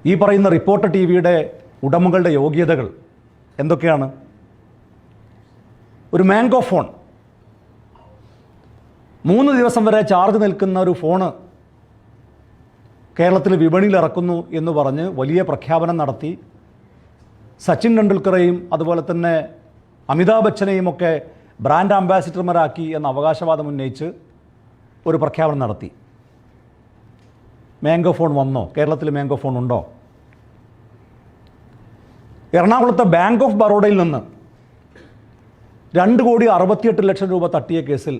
ഈ പറയുന്ന reporter T വിയുടെ ഉടമകളുടെ യോഗ്യതകൾ എന്തൊക്കെയാണ്? ഒരു മാംഗോ ഫോൺ, 3 ദിവസം വരെ ചാർജ് നിൽക്കുന്ന ഒരു ഫോണ് കേരളത്തിൽ വിപണിയിൽ ഇറക്കുന്നു എന്ന് പറഞ്ഞ് വലിയ പ്രഖ്യാപനം നടത്തി സച്ചിൻ ടെണ്ടുൽക്കറെയും അതുപോലെ തന്നെ അമിതാഭ് ബച്ചനെയും ഒക്കെ ബ്രാൻഡ് അംബാസിഡർമാരാക്കി എന്ന അവകാശവാദം ഉന്നയിച്ച് ഒരു പ്രഖ്യാപനം നടത്തി. മാംഗോ ഫോൺ വന്നോ? കേരളത്തിൽ മാംഗോ ഫോൺ ഉണ്ടോ? എറണാകുളത്തെ ബാങ്ക് ഓഫ് ബറോഡയിൽ നിന്ന് 2,68,00,000 രൂപ തട്ടിയ കേസിൽ,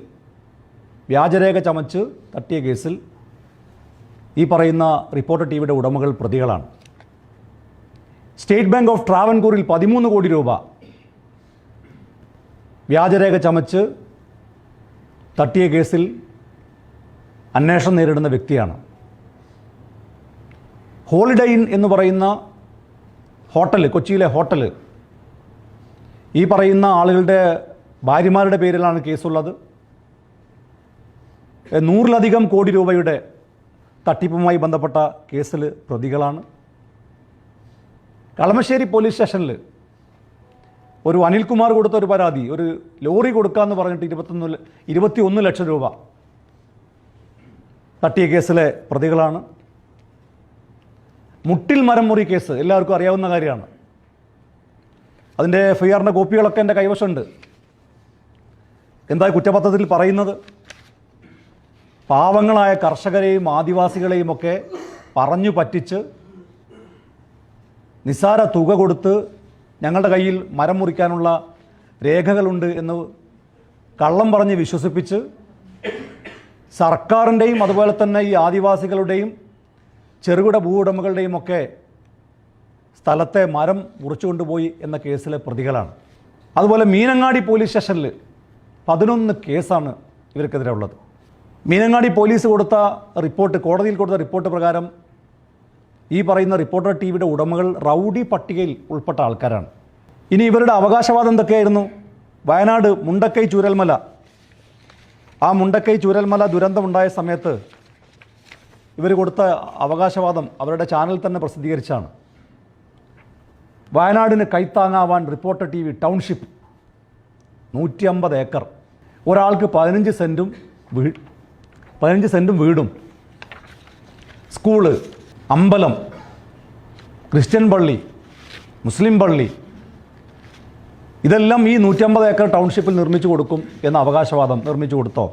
വ്യാജരേഖ ചമച്ച് തട്ടിയ കേസിൽ ഈ പറയുന്ന റിപ്പോർട്ടർ ടി വിയുടെ ഉടമകൾ പ്രതികളാണ്. സ്റ്റേറ്റ് ബാങ്ക് ഓഫ് ട്രാവൻകൂറിൽ 13 കോടി രൂപ വ്യാജരേഖ ചമച്ച് തട്ടിയ കേസിൽ അന്വേഷണം നേരിടുന്ന വ്യക്തിയാണ്. ഹോളിഡേ ഇൻ എന്ന് പറയുന്ന ഹോട്ടൽ, കൊച്ചിയിലെ ഹോട്ടൽ, ഈ പറയുന്ന ആളുകളുടെ ഭാര്യമാരുടെ പേരിലാണ് കേസുള്ളത്. 100-ലധികം കോടി രൂപയുടെ തട്ടിപ്പുമായി ബന്ധപ്പെട്ട കേസിൽ പ്രതികളാണ്. കളമശ്ശേരി പോലീസ് സ്റ്റേഷനിൽ ഒരു അനിൽകുമാർ കൊടുത്ത ഒരു പരാതി, ഒരു ലോറി കൊടുക്കാമെന്ന് പറഞ്ഞിട്ട് 21 ലക്ഷം രൂപ തട്ടിയ കേസിലെ പ്രതികളാണ്. മുട്ടിൽ മരം മുറി കേസ് എല്ലാവർക്കും അറിയാവുന്ന കാര്യമാണ്. അതിൻ്റെ FIRന്റെ കോപ്പികളൊക്കെ എൻ്റെ കൈവശമുണ്ട്. എന്താ കുറ്റപത്രത്തിൽ പറയുന്നത്? പാവങ്ങളായ കർഷകരെയും ആദിവാസികളെയും ഒക്കെ പറഞ്ഞു പറ്റിച്ച് നിസ്സാര തുക കൊടുത്ത് ഞങ്ങളുടെ കയ്യിൽ മരം മുറിക്കാനുള്ള രേഖകളുണ്ട് എന്ന് കള്ളം പറഞ്ഞ് വിശ്വസിപ്പിച്ച് സർക്കാരിൻ്റെയും അതുപോലെ തന്നെ ഈ ആദിവാസികളുടെയും ചെറുകിട ഭൂവുടമകളുടെയും ഒക്കെ സ്ഥലത്തെ മരം മുറിച്ചു കൊണ്ടുപോയി എന്ന കേസിലെ പ്രതികളാണ്. അതുപോലെ മീനങ്ങാടി പോലീസ് സ്റ്റേഷനിൽ 11 കേസാണ് ഇവർക്കെതിരെ ഉള്ളത്. മീനങ്ങാടി പോലീസ് കൊടുത്ത റിപ്പോർട്ട്, കോടതിയിൽ കൊടുത്ത റിപ്പോർട്ട് പ്രകാരം ഈ പറയുന്ന റിപ്പോർട്ടർ ടി വിയുടെ ഉടമകൾ റൗഡി പട്ടികയിൽ ഉൾപ്പെട്ട ആൾക്കാരാണ്. ഇനി ഇവരുടെ അവകാശവാദം എന്തൊക്കെയായിരുന്നു? വയനാട് മുണ്ടക്കൈ ചൂരൽമല, ആ മുണ്ടക്കൈ ചൂരൽമല ദുരന്തമുണ്ടായ സമയത്ത് ഇവർ കൊടുത്ത അവകാശവാദം അവരുടെ ചാനൽ തന്നെ പ്രസിദ്ധീകരിച്ചാണ്. വയനാടിന് കൈത്താങ്ങാവാൻ reporter T V township 150 acre, ഒരാൾക്ക് 15 സെൻറ്റും വീടും, സ്കൂള്, അമ്പലം, ക്രിസ്ത്യൻ പള്ളി, മുസ്ലിം പള്ളി, ഇതെല്ലാം ഈ 150 ഏക്കർ ടൗൺഷിപ്പിൽ നിർമ്മിച്ചു കൊടുക്കും എന്ന അവകാശവാദം നിർമ്മിച്ചു കൊടുത്തോ?